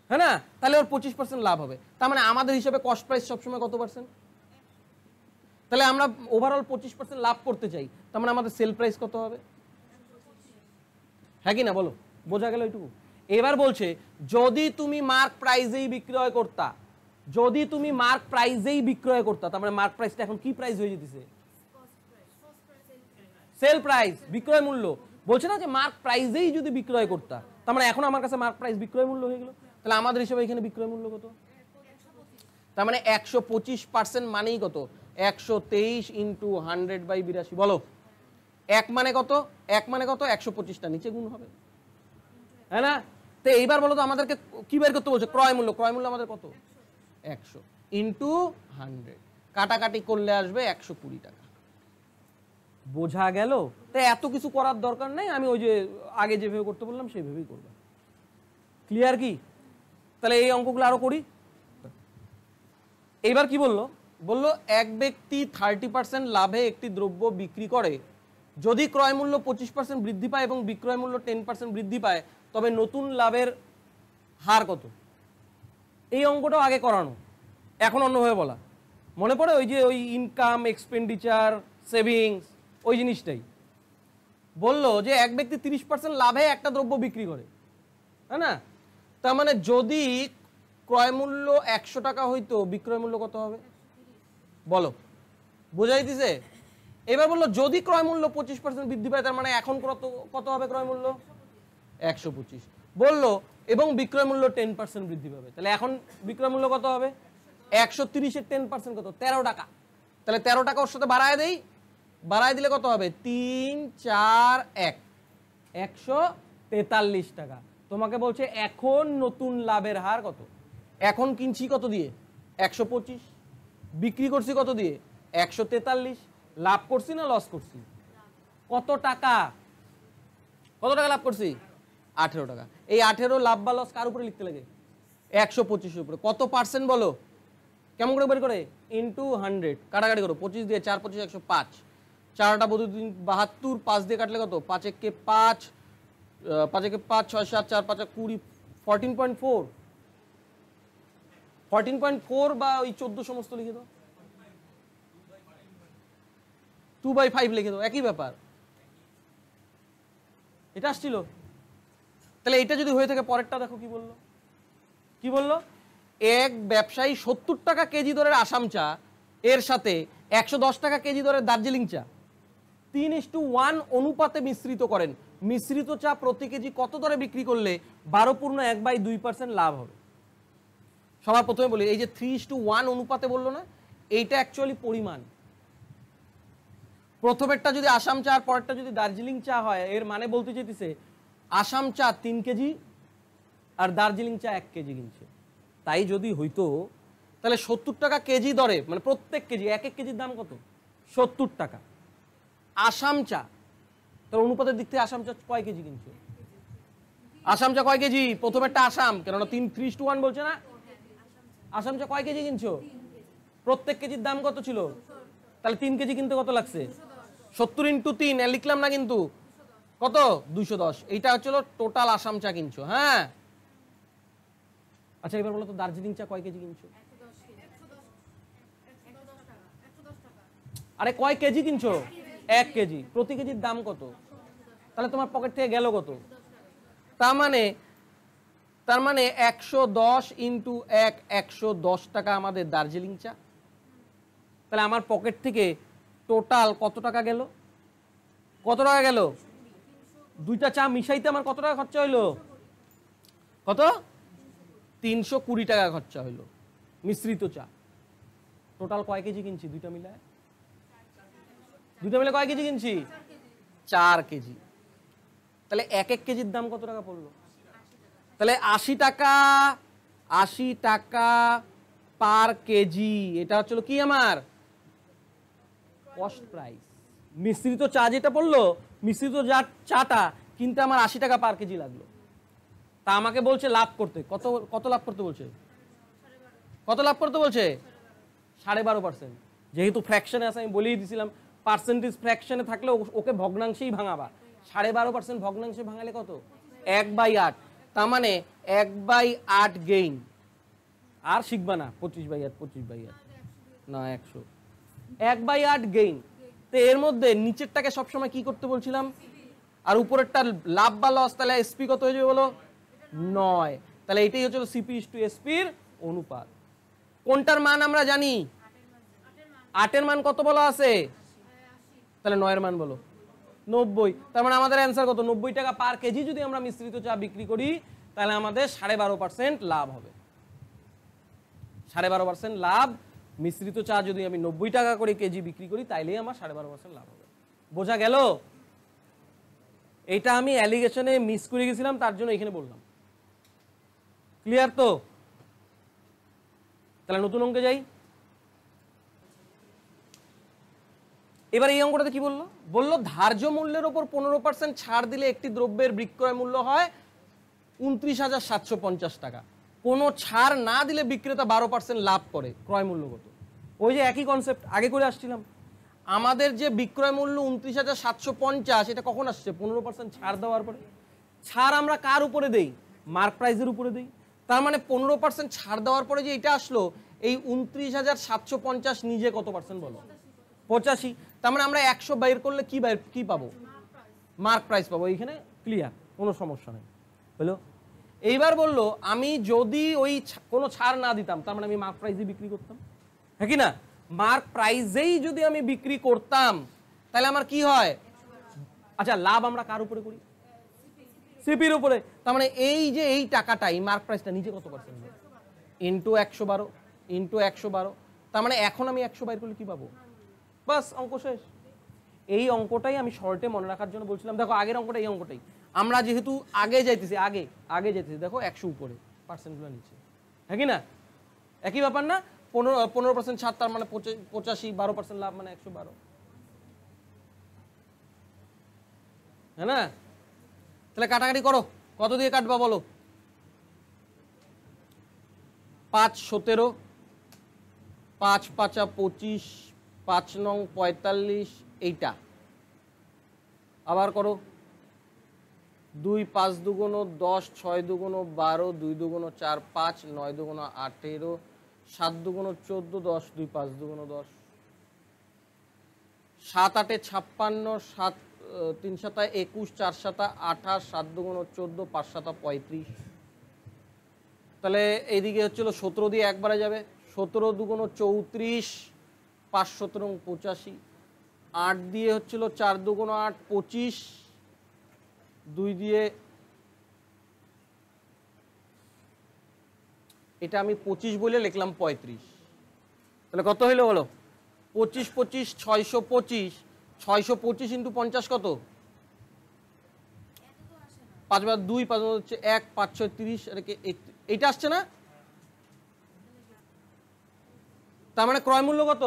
হ্যাঁ না? তাহলে ওর 25% লাভ হবে। তার মানে আমাদের হিসাবে কস্ট প্রাইস সবসময় কত পার্সেন্ট? তাহলে আমরা ওভারঅল 25% লাভ করতে চাই, তার মানে আমাদের সেল প্রাইস কত হবে? হ্যাঁ কি না বলো? বোঝা গেল এইটুকু? এবার বলছে যদি তুমি মার্ক প্রাইজেই বিক্রয় করতা, তার মানে মার্ক প্রাইসটা এখন কি প্রাইস হয়ে যেতেছে? সেল প্রাইস, বিক্রয় মূল্য। বলছে না যে মার্ক প্রাইজেই যদি বিক্রয় করতা, তার মানে এখন আমার কাছে মার্ক প্রাইস বিক্রয় মূল্য হয়ে গেল। তাহলে আমাদের হিসাবে এখানে বিক্রয় মূল্য কত? তার মানে 125% মানেই কত? 123 ইন্টু 100 বাই 82। বলো, 1 মানে কত? 125টা নিচে গুণ হবে, হ্যাঁ না? তো এইবার বলো তো আমাদেরকে কি বের করতে বলছে? ক্রয় মূল্য আমাদের কত? 100 ইন্টু 100। কাটাকাটি করলে আসবে 120 টাকা। বোঝা গেল? তাই এত কিছু করার দরকার নেই, আমি ওই যে আগে যেভাবে করতে বললাম সেইভাবেই করবে। ক্লিয়ার কি? তাহলে এই অঙ্কগুলো আরো করি। এইবার কি বললো? এক ব্যক্তি 30% লাভে একটি দ্রব্য বিক্রি করে, যদি ক্রয় মূল্য 25% বৃদ্ধি পায় এবং বিক্রয় মূল্য 10% বৃদ্ধি পায়, তবে নতুন লাভের হার কত, এই অঙ্কটাও আগে করানো, এখন অন্যভাবে বলা। মনে পড়ে ওই যে ওই ইনকাম, এক্সপেন্ডিচার, সেভিংস, ওই জিনিসটাই বললো যে এক ব্যক্তি 30% লাভে একটা দ্রব্য বিক্রি করে, তাই না? তার মানে যদি ক্রয় মূল্য 100 টাকা হইতো, বিক্রয় মূল্য কত হবে বলো, বোঝাই দিছে? এবার বললো যদি ক্রয় মূল্য 25% বৃদ্ধি পায়, তার মানে এখন কত হবে ক্রয় মূল্য? 125। বললো এবং বিক্রয় মূল্য 10% বৃদ্ধি পাবে, তাহলে এখন বিক্রয় মূল্য কত হবে? 130-এর 10% কত? 13 টাকা। তাহলে 13 টাকা ওর সাথে বাড়ায় দেই, বাড়ায় দিলে কত হবে? 3, 4, 1, 143 টাকা। তোমাকে বলছে এখন নতুন লাভের হার কত? এখন কিনছি কত দিয়ে? 125। বিক্রি করছি কত দিয়ে? 143। লাভ করছি না লস করছি? কত টাকা? কত টাকা লাভ করছি? 18 টাকা। এই 18 লাভ বা লস কার উপরে লিখতে লাগে? 125-এর উপরে। কত পার্সেন্ট বলো? কেমন করে বের করে? ইন্টু 100, কাটাকাটি করো। 25 দিয়ে 4 25 105, 4টা 72, 5 দিয়ে কাটলে কত? 5 একে 5, 5 একে 5, 6 7, 4 5 20, 14.4, 14.4 বা ওই 14 সমস্ত লিখে দাও, 2/5 লিখে দাও, একই ব্যাপার। এটা আসছিল। তাহলে এটা যদি হয়ে থাকে, পরেরটা দেখো কি বললো। কি বললো? এক ব্যবসায়ী 70 টাকা কেজি দরের আসাম চা এর সাথে 110 টাকা কেজি দরের দার্জিলিং চা 3:1 অনুপাতে মিশ্রিত করেন। মিশ্রিত চা প্রতি কেজি কত দরে বিক্রি করলে 12.1/2% লাভ হবে? সবার প্রথমে বলি, এই যে 3:1 অনুপাতে বললো না, এইটা অ্যাকচুয়ালি পরিমাণ। প্রথমেরটা যদি আসাম চা আর পরেরটা যদি দার্জিলিং চা হয়, এর মানে বলতে চাইতেছে আসাম চা 3 কেজি আর দার্জিলিং চা 1 কেজি কিনছে। তাই যদি হইতো তাহলে 70 টাকা কেজি দরে, মানে প্রত্যেক কেজি, এক এক কেজির দাম কত? 70 টাকা। আসাম চা, তার অনুপাতের দিক থেকে আসাম চা কয় কেজি কিনছে? আসাম চা কয় কেজি? প্রথমেরটা আসাম, কেননা 3:1 বলছে না। আসাম চা কয় কেজি কিনছো? প্রত্যেক কেজির দাম কত ছিল? তাহলে 3 কেজি কিনতে কত লাগছে? 70 × 3 লিখলাম না কিন্তু, কত? 210। এইটা হচ্ছিল টোটাল আসাম চা কিনছো। হ্যাঁ, আচ্ছা এবার বলো তো দার্জিলিং চা কয় কেজি কিনছো? আরে কয় কেজি কিনছো? 1 কেজি। প্রতি কেজির দাম কত? তাহলে তোমার পকেট থেকে গেল কত? তার মানে 110 × 1, 110 টাকা আমাদের দার্জিলিং চা। তাহলে আমার পকেট থেকে টোটাল কত টাকা গেল? কত টাকা গেল? দুইটা চা মিশাইতে আমার কত টাকা খরচা হইলো? কত? 320 টাকা খরচা হইলো মিশ্রিত চা। টোটাল কয় কেজি কিনছি দুইটা মিলায়? দুইটা মিলে কয় কেজি কিনছি? 4 কেজি। তাহলে এক এক কেজির দাম কত টাকা পড়লো? তাহলে 80 টাকা, 80 টাকা পার কেজি। এটা হচ্ছিল কি আমার কস্ট প্রাইস। মিশ্রিত চা যেটা পড়লো, মিশ্রিত চাটা কিনতে আমার 80 টাকা পার কেজি লাগলো। তা আমাকে বলছে লাভ করতে, কত কত লাভ করতে বলছে? কত লাভ করতে বলছে? 12.5%। যেহেতু ফ্র্যাকশনে আছে, আমি বলেই দিয়েছিলাম পার্সেন্টেজ ফ্র্যাকশনে থাকলে ওকে ভগ্নাংশেই ভাঙাবা। 12.5% ভগ্নাংশে ভাঙালে কত? 1/8। তার মানে 1/8 গেইন। আর শিখবা না 25/8, 25/8 না 100, 1/8 গেইন। তো এর মধ্যে নিচেরটাকে সবসময় কি করতে বলছিলাম, আর উপরেরটা লাভ বা লস। তাহলে এসপি কত হয়ে যাবে বলো? 9। তাহলে এটাই হচ্ছে CP/SP-র অনুপাত। কোনটার মান আমরা জানি? 8-এর মান কত বলা আছে? তাহলে 9-এর মান বলো? 90। তার মানে আমাদের অ্যান্সার কত? 90 টাকা পার কেজি যদি আমরা মিশ্রিত চা বিক্রি করি, তাহলে আমাদের 12.5% লাভ হবে। 12.5% লাভ। মিশ্রিত চা যদি আমি 90 টাকা করে কেজি বিক্রি করি, তাইলেই আমার 12.5% লাভ হবে। বোঝা গেল? এটা আমি অ্যালিগেশনে মিস করে গেছিলাম, তার জন্য এখানে বললাম। ক্লিয়ার তো? তাহলে নতুন অঙ্কে যাই। এবার এই অঙ্কটাতে কি বললো? বললো ধার্য মূল্যের উপর 15% ছাড় দিলে একটি দ্রব্যের বিক্রয় মূল্য হয় 29,750 টাকা। কোনো ছাড় না দিলে বিক্রেতা 12% লাভ করে। ক্রয় মূল্য কত? ওই যে একই কনসেপ্ট আগে করে আসছিলাম। আমাদের যে বিক্রয় মূল্য 29,750, এটা কখন আসছে? 15% ছাড় দেওয়ার পরে। ছাড় আমরা কার উপরে দেই? মার্ক প্রাইসের উপরে দেই। তার মানে 15% ছাড় দেওয়ার পরে যে এটা আসলো, এই 29,750 নিজে কত পার্সেন্ট বলো? 85। তার মানে আমরা 100 বাইর করলে কি পাবো? মার্ক প্রাইস পাবো। এইখানে ক্লিয়ার, কোনো সমস্যা নেই। হলো? এইবার বললো আমি যদি ওই কোনো ছাড় না দিতাম, তার মানে আমি মার্ক প্রাইসে বিক্রি করতাম, হ্যাঁ কি না? মার্ক প্রাইসেই যদি আমি বিক্রি করতাম তাহলে আমার কি হয়? আচ্ছা, লাভ আমরা কার উপরে করি? সিপির উপরে। তার মানে এই যে এই টাকাটাই মার্ক প্রাইসটা নিচে কত পার্সেন্ট? Into 112 into 112। তার মানে এখন আমি 100 বাইর করলে কি পাবো? বাস, অঙ্ক শেষ। এই অঙ্কটাই আমি শর্টে মনে রাখার জন্য বলছিলাম। দেখো আগের অঙ্কটা, এই অঙ্কটাই আমরা যেহেতু আগে যাইতেছি, আগে যাইতেছি, দেখো 100 উপরে, পার্সেন্টগুলো নিচে, হ্যাঁ কি না? একই ব্যাপার না? 15% ছাড়, তার মানে 85, 12% লাভ মানে 112, হ্যাঁ না? তাহলে কাটাকাটি করো, কত দিয়ে কাটবা বলো? 5 17, 5 5 25, 5 নং 45, এইটা আবার করো। 2 5 দুগুণ 10, 6 দুগুণ 12, 2 দুগুণ 4 5, 9 দুগুণ 18, 7 দুগুণ 14, 10 2 5 দুগুণ 10, 7 8 56, 7 3 7 21, 4 7 28, 7 দুগুণ 14, 5 7 35। তাহলে এইদিকে হচ্ছিল 17 দিয়ে একবারে যাবে, 17 দুগুণ 34, 5 17 85, 8 দিয়ে হচ্ছিল 4 দুগুণ 8 25, 2 দিয়ে এটা আমি 25 বলে লিখলাম 35। তাহলে কত হইলো বলো? 25 25 625, 625 ইন্টু 50 কত? 5 বার 2, 5 হচ্ছে 1, 5 6 30, এইটা আসছে না? তার মানে ক্রয় মূল্য কত?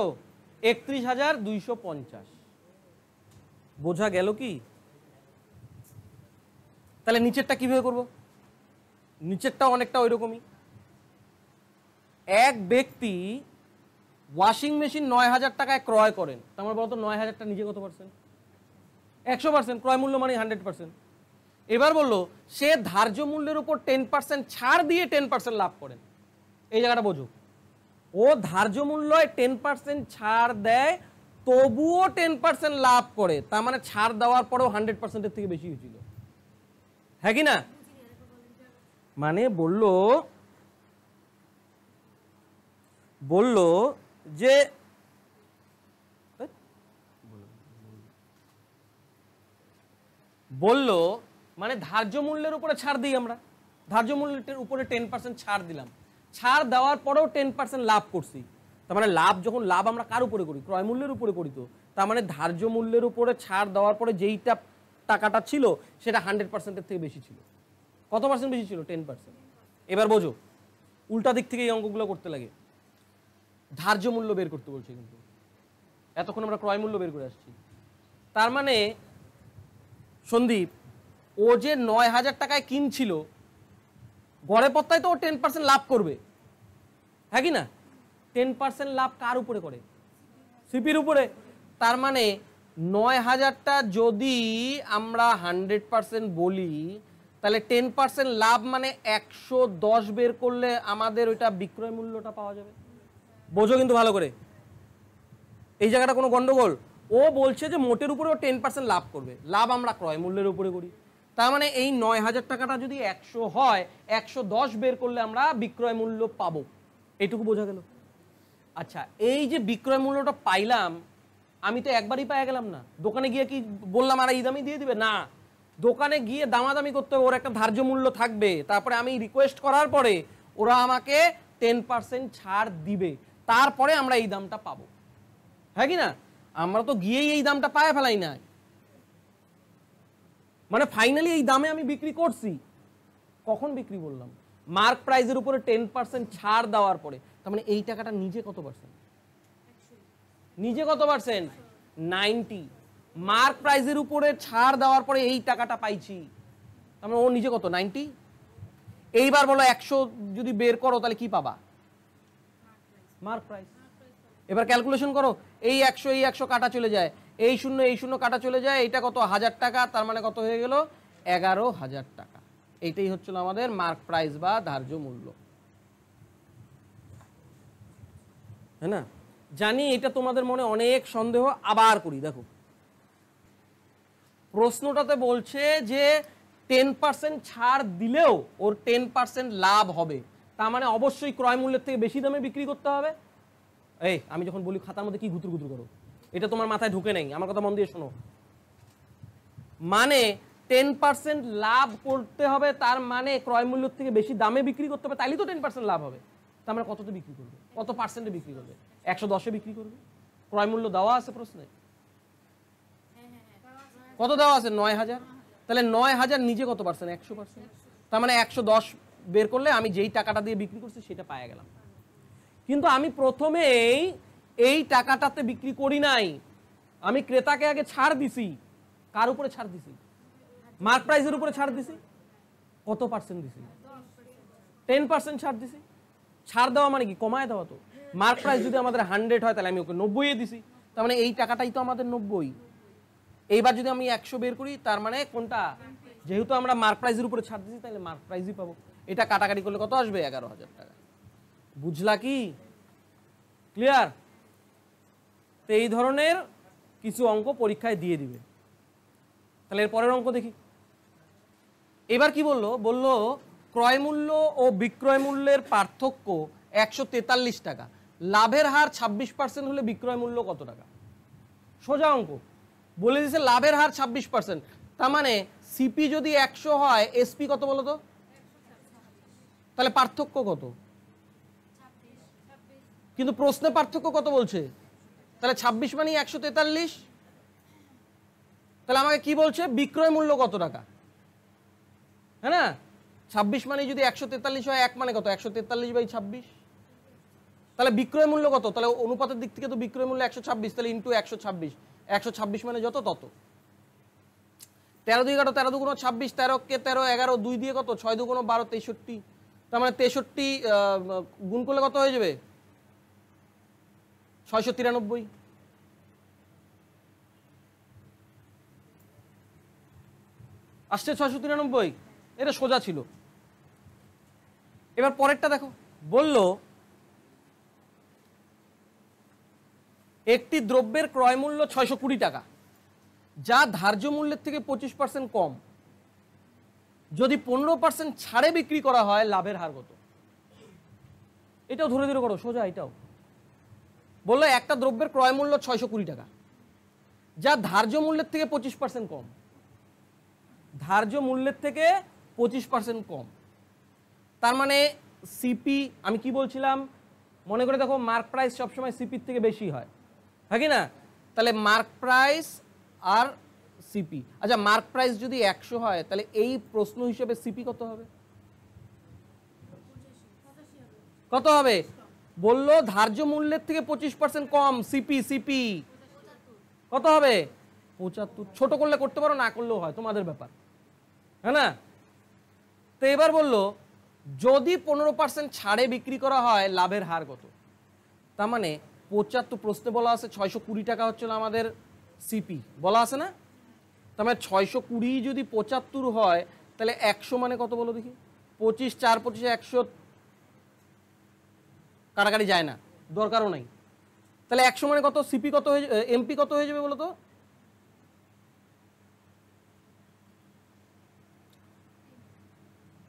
31,250। বোঝা গেল কি? তাহলে নিচেরটা কিভাবে করব? নিচেরটা অনেকটা ওই রকমই। এক ব্যক্তি ওয়াশিং মেশিন 9,000 টাকায় ক্রয় করেন, তার মানে বলতো 9,000টা নিজে কত পার্সেন্ট? 100%। ক্রয় মূল্য মানে 100%। এবার বললো সে ধার্য মূল্যের উপর 10% ছাড় দিয়ে 10% লাভ করেন। এই জায়গাটা বোঝো, ও ধার্য মূল্যে 10% ছাড় দেয়, তবুও 10% লাভ করে, তার মানে ছাড় দেওয়ার পরেও 100%-এর থেকে বেশি হয়েছিল, হ্যাঁ কি না? মানে বললো যে মানে ধার্য মূল্যের উপরে ছাড় দিই আমরা, ধার্য মূল্যের উপরে 10% ছাড় দিলাম, ছাড় দেওয়ার পরেও 10% লাভ করছি। তার মানে লাভ আমরা কার উপরে করি? ক্রয় মূল্যের উপরে করি। তো তার মানে ধার্য মূল্যের উপরে ছাড় দেওয়ার পরে যেইটা টাকাটা ছিল সেটা 100%-এর থেকে বেশি ছিল। কত পার্সেন্ট বেশি ছিল? 10%। এবার বোঝো, উল্টা দিক থেকে এই অঙ্কগুলো করতে লাগে। ধার্য মূল্য বের করতে বলছে, কিন্তু এতক্ষণ আমরা ক্রয় মূল্য বের করে আসছি। তার মানে সন্দীপ ও যে 9,000 টাকায় কিনছিল, গড়ে পত্তায় তো ও 10% লাভ করবে, হ্যাঁ কি না? 10% লাভ কার উপরে করে? সিপির উপরে। তার মানে 9,000টা যদি আমরা 100% বলি, তাহলে 10% লাভ মানে 110 বের করলে আমাদের ওইটা বিক্রয় মূল্যটা পাওয়া যাবে। বোঝো কিন্তু ভালো করে, এই জায়গাটা কোনো গন্ডগোল? ও বলছে যে মোটের উপরে ও 10% লাভ করবে, লাভ আমরা ক্রয় মূল্যের উপরে করি। তার মানে এই 9,000 টাকাটা যদি 100 হয়, 110 বের করলে আমরা বিক্রয় মূল্য পাবো। এইটুকু বোঝা গেল? আচ্ছা, এই যে বিক্রয় মূল্যটা পাইলাম, আমি তো একবারই পেয়ে গেলাম না। দোকানে গিয়ে কি বললাম আর এই দামই দিয়ে দিবে? না, দোকানে গিয়ে দামাদামি করতে হবে, ওর একটা ধার্য মূল্য থাকবে। তারপরে আমি রিকোয়েস্ট করার পরে ওরা আমাকে 10% ছাড় দিবে, তারপরে আমরা এই দামটা পাবো, হ্যাঁ কি না? আমরা তো গিয়েই এই দামটা পায়ে ফেলাই না, মানে ফাইনালি এই দামে আমি বিক্রি করছি। কখন বিক্রি বললাম? মার্ক প্রাইসের উপরে 10% ছাড় দেওয়ার পরে। তার মানে এই টাকাটা নিজে কত পার্সেন্ট? নিজে কত পার্সেন্ট? 90। মার্ক প্রাইসের উপরে ছাড় দেওয়ার পরে এই টাকাটা পাইছি, তার মানে ও নিজে কত? 90। এইবার বলো 100 যদি বের করো তাহলে কি পাবা? Mark price. এবার ক্যালকুলেশন করো, এই 100 কাটা চলে যায়, এই শূন্য কাটা চলে যায়, এটা কত? 1000 টাকা, তার মানে কত হয়ে গেল? 11,000 টাকা। এইটাই হচ্ছিল আমাদের মার্ক প্রাইস বা ধার্য মূল্য। হ্যাঁ না? জানি এটা তোমাদের মনে অনেক সন্দেহ, আবার করি। দেখো প্রশ্নটাতে বলছে যে 10% ছাড় দিলেও ওর 10% লাভ হবে, তার মানে অবশ্যই ক্রয় মূল্যের থেকে বেশি দামে বিক্রি করতে হবে। এই আমি যখন বলি খাতার মধ্যে কি গুতুর গুতুর করো, এটা তোমার মাথায় ঢুকে নেই, আমার কথা মন দিয়ে শোনো। মানে 10% লাভ করতে হবে, তার মানে ক্রয় মূল্যের থেকে বেশি দামে বিক্রি করতে হবে, তাইলে তো 10% লাভ হবে। তার মানে কততে বিক্রি করবে, কত পার্সেন্টে বিক্রি করবে? 110-এ বিক্রি করবে। ক্রয় মূল্য দেওয়া আছে প্রশ্নে, কত দেওয়া আছে? 9,000। তাহলে 9,000 নিজে কত পার্সেন্ট? 100%। তার মানে 110 বের করলে আমি যেই টাকাটা দিয়ে বিক্রি করছি সেটা পাওয়া গেলাম। কিন্তু আমি প্রথমেই এই টাকাটাতে বিক্রি করি নাই, আমি ক্রেতাকে আগে ছাড় দিছি। কার উপরে ছাড় দিছি? মার্ক প্রাইসের উপরে ছাড় দিছি। কত পার্সেন্ট দিছি? 10% ছাড় দিছি। ছাড় দেওয়া মানে কি? কমায় দেওয়া। তো মার্ক প্রাইস যদি আমাদের 100 হয় তাহলে আমি ওকে 90-এ দিছি, তার মানে এই টাকাটাই তো আমাদের 90। এইবার যদি আমি 100 বের করি, তার মানে কোনটা? যেহেতু আমরা মার্ক প্রাইসের উপরে ছাড় দিছি তাহলে মার্ক প্রাইসই পাবো। এটা কাটাকাটি করলে কত আসবে? 11,000 টাকা। বুঝলা কি? ক্লিয়ার? তো এই ধরনের কিছু অঙ্ক পরীক্ষায় দিয়ে দিবে। তাহলে এর পরের অঙ্ক দেখি। এবার কি বললো? বললো ক্রয় মূল্য ও বিক্রয় মূল্যের পার্থক্য 143 টাকা, লাভের হার 26% হলে বিক্রয় মূল্য কত টাকা? সোজা অঙ্ক বলে দিছে, লাভের হার 26%, তার মানে সিপি যদি 100 হয়, এসপি কত বলো তো? তাহলে পার্থক্য কত? কিন্তু প্রশ্নে পার্থক্য কত বলছে? তাহলে 26 মানে 143। তাহলে আমাকে কি বলছে? বিক্রয় মূল্য কত টাকা, হ্যাঁ না? 26 মানে যদি 143 হয়, 1 মানে কত? 143/26। তাহলে বিক্রয় মূল্য কত? তাহলে অনুপাতের দিক থেকে তো বিক্রয় মূল্য 126, তাহলে ইন্টু 126। 126 মানে যত তত। 13 2 11, 13 2 26, 13 কে 13, 11, 2 দিয়ে কত? 6 2 12, 63। তার মানে 63 গুণ করলে কত হয়ে যাবে? 693। আসছে 693। এটা সোজা ছিল। এবার পরেরটা দেখো, বলল একটি দ্রব্যের ক্রয় মূল্য 620 টাকা, যা ধার্য মূল্যের থেকে 25% কম, যদি 15% ছাড়ে বিক্রি করা হয়, লাভের হার কত? এটাও ধরে ধরে করো, সোজা এটাও। বললো একটা দ্রব্যের ক্রয় মূল্য 620 টাকা, যা ধার্য মূল্যের থেকে 25% কম। ধার্য মূল্যের থেকে 25% কম, তার মানে সিপি, আমি কি বলছিলাম মনে করে দেখো, মার্ক প্রাইস সবসময় সিপির থেকে বেশি হয়, হ্যাঁ কি না? তাহলে মার্ক প্রাইস আর সিপি, আচ্ছা মার্ক প্রাইস যদি 100 হয়, তাহলে এই প্রশ্ন হিসেবে সিপি কত হবে? কত হবে? বললো ধার্য মূল্যের থেকে 25% কম, সিপি। সিপি কত হবে? 75। ছোট করলে করতে পারো, না করলেও হয়, তোমাদের ব্যাপার, হ্যাঁ না? তো এবার বললো যদি 15% ছাড়ে বিক্রি করা হয়, লাভের হার কত? তার মানে 75, প্রশ্নে বলা আছে 620 টাকা হচ্ছিল আমাদের সিপি, বলা আছে না? তার মানে 620 যদি 75 হয়, তাহলে 100 মানে কত বলো দেখি? 25, 4 25 100, কাটাকাটি যায় না, দরকারও নাই। তাহলে 100 মানে কত? সিপি কত হয়ে, এমপি কত হয়ে যাবে বলো তো?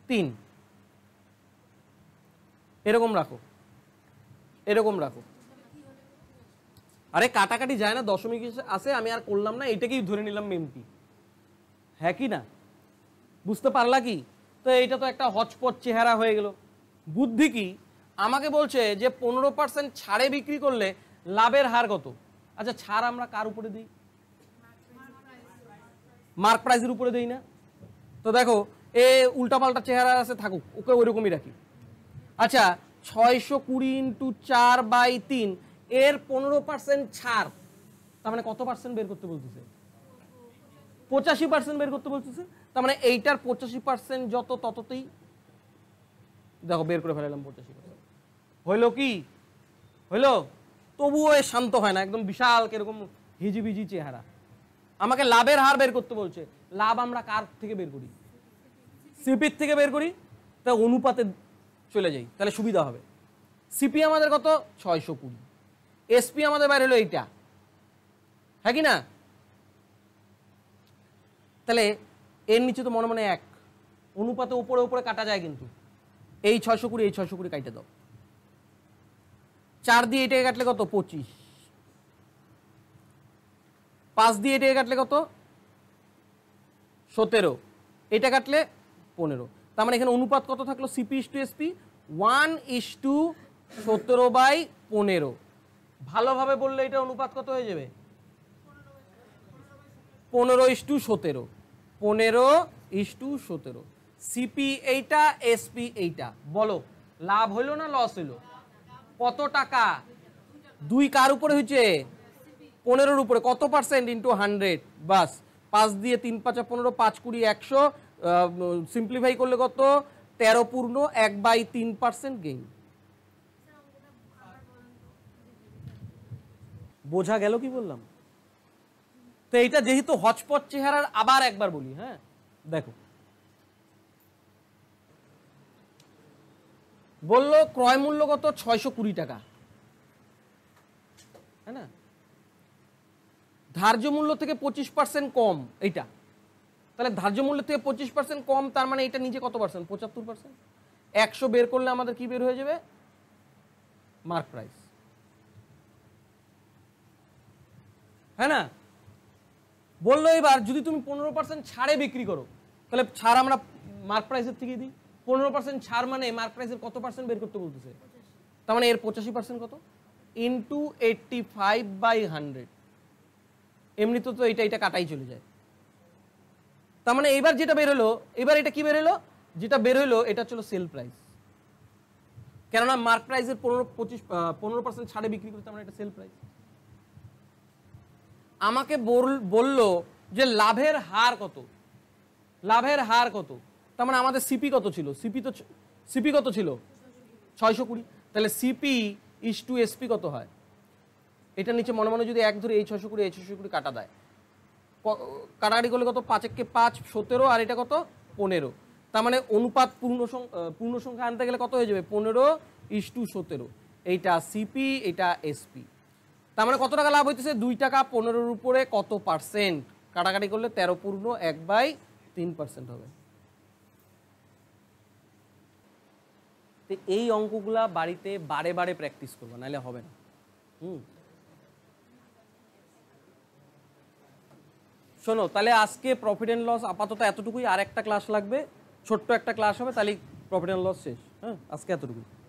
3। এরকম রাখো, এরকম রাখো। আরে কাটাকাটি যায় না, দশমিক আছে, আমি আর করলাম না, এটাকেই ধরে নিলাম এমপি, হ্যাঁ কি না? বুঝতে পারলা কি? তো এইটা তো একটা হচপচ চেহারা হয়ে গেল। বুদ্ধি কি? আমাকে বলছে যে 15% ছাড়ে বিক্রি করলে লাভের হার কত। আচ্ছা ছাড় আমরা কার উপরে দিই? মার্ক প্রাইসের উপরে দেই না? তো দেখো এ উল্টাপাল্টা চেহারা আছে, থাকুক, ওকে ওইরকমই রাখি। আচ্ছা 620 × 4/3, এর 15% ছাড়, তার মানে কত পার্সেন্ট বের করতে বলতেছে? 85% বের করতে বলতেছে। তার মানে এইটার 85% যত তততেই, দেখো বের করে ফেলাম 85%। হইলো কি? হইলো? তবুও এ শান্ত হয় না, একদম বিশাল কিরকম হিজিবিজি চেহারা। আমাকে লাভের হার বের করতে বলছে। লাভ আমরা কার থেকে বের করি? সিপির থেকে বের করি। তা অনুপাতে চলে যাই, তাহলে সুবিধা হবে। সিপি আমাদের কত? 620। এসপি আমাদের বাইরে হলো এইটা, হ্যাঁ কি না? তাহলে এর নিচে তো মনে মনে 1 অনুপাতে উপরে উপরে কাটা যায়, কিন্তু এই 620 এই 620 কাটে দাও, 4 দিয়ে এটাকে কাটলে কত? 25, 5 দিয়ে এটাকে কাটলে কত? 17, এটা কাটলে 15। তার মানে এখানে অনুপাত কত থাকলো? CP is to SP 1:17/15। ভালোভাবে বললে এটা অনুপাত কত হয়ে যাবে? 15:17, 15:17। সিপি এইটা, এসপি এইটা। বলো লাভ হইলো না লস হইলো? কত টাকা? 2 কার উপরে হয়েছে? 15-র উপরে। কত পার্সেন্ট? ইন্টু 100। বাস, 5 দিয়ে 3 5 15, 5 20 100, সিম্পলিফাই করলে কত? 13.1/3% গেইন। বোঝা গেল কি বললাম? তো এইটা যেহেতু হচপচ চেহারার, আবার একবার বলি, হ্যাঁ দেখো, বললো ক্রয় মূল্য কত? 620 টাকা, হ্যাঁ না? ধার্য মূল্য থেকে 25% কম এইটা, তাহলে ধার্য মূল্য থেকে 25% কম, তার মানে এটা নিচে কত পার্সেন্ট? 75%। 100 বের করলে আমাদের কি বের হয়ে যাবে? মার্ক প্রাইস, হ্যাঁ না? বললো এবার যদি তুমি 15% ছাড়ে বিক্রি করো, তাহলে ছাড় আমরা মার্ক প্রাইসের থেকে দিই। 15% ছাড় মানে মার্ক প্রাইসের কত পার্সেন্ট বের করতে বলতেছে? তার মানে এর 85% কত? ইন্টু 85/100। এমনিতে তো এটা কাটাই চলে যায়। তার মানে এবার যেটা বের হলো, এবার এটা কি বের হলো? যেটা বের হলো এটা ছিল সেল প্রাইস, কেননা মার্ক প্রাইসের 15% ছাড়ে বিক্রি করতে, মানে এটা সেল প্রাইস। আমাকে বললো যে লাভের হার কত, লাভের হার কত? তার মানে আমাদের সিপি কত ছিল? সিপি কত ছিল? 620। তাহলে সিপি ইস টু এসপি কত হয়? এটা নিচে মনে মনে যদি 1 ধরে এই 620 এই 620 কাটা দেয়, কাটাকাটি করলে কত? 5 একে 5 17, আর এটা কত? 15। তার মানে অনুপাত পূর্ণ সংখ্যা আনতে গেলে কত হয়ে যাবে? 15:17। এইটা সিপি, এটা এসপি। তার মানে কত টাকা লাভ হইতেছে? 2 টাকা 15-র উপরে কত পার্সেন্ট? কাটাকাটি করলে 13.1/3% হবে। তো এই অঙ্কগুলা বাড়িতে বারে বারে প্র্যাকটিস করবো, নাহলে হবে না। শোনো, তাহলে আজকে প্রফিট অ্যান্ড লস আপাতত এতটুকুই। আর একটা ক্লাস লাগবে, ছোট্ট একটা ক্লাস হবে, তাহলে প্রফিট অ্যান্ড লস শেষ। হ্যাঁ, আজকে এতটুকুই।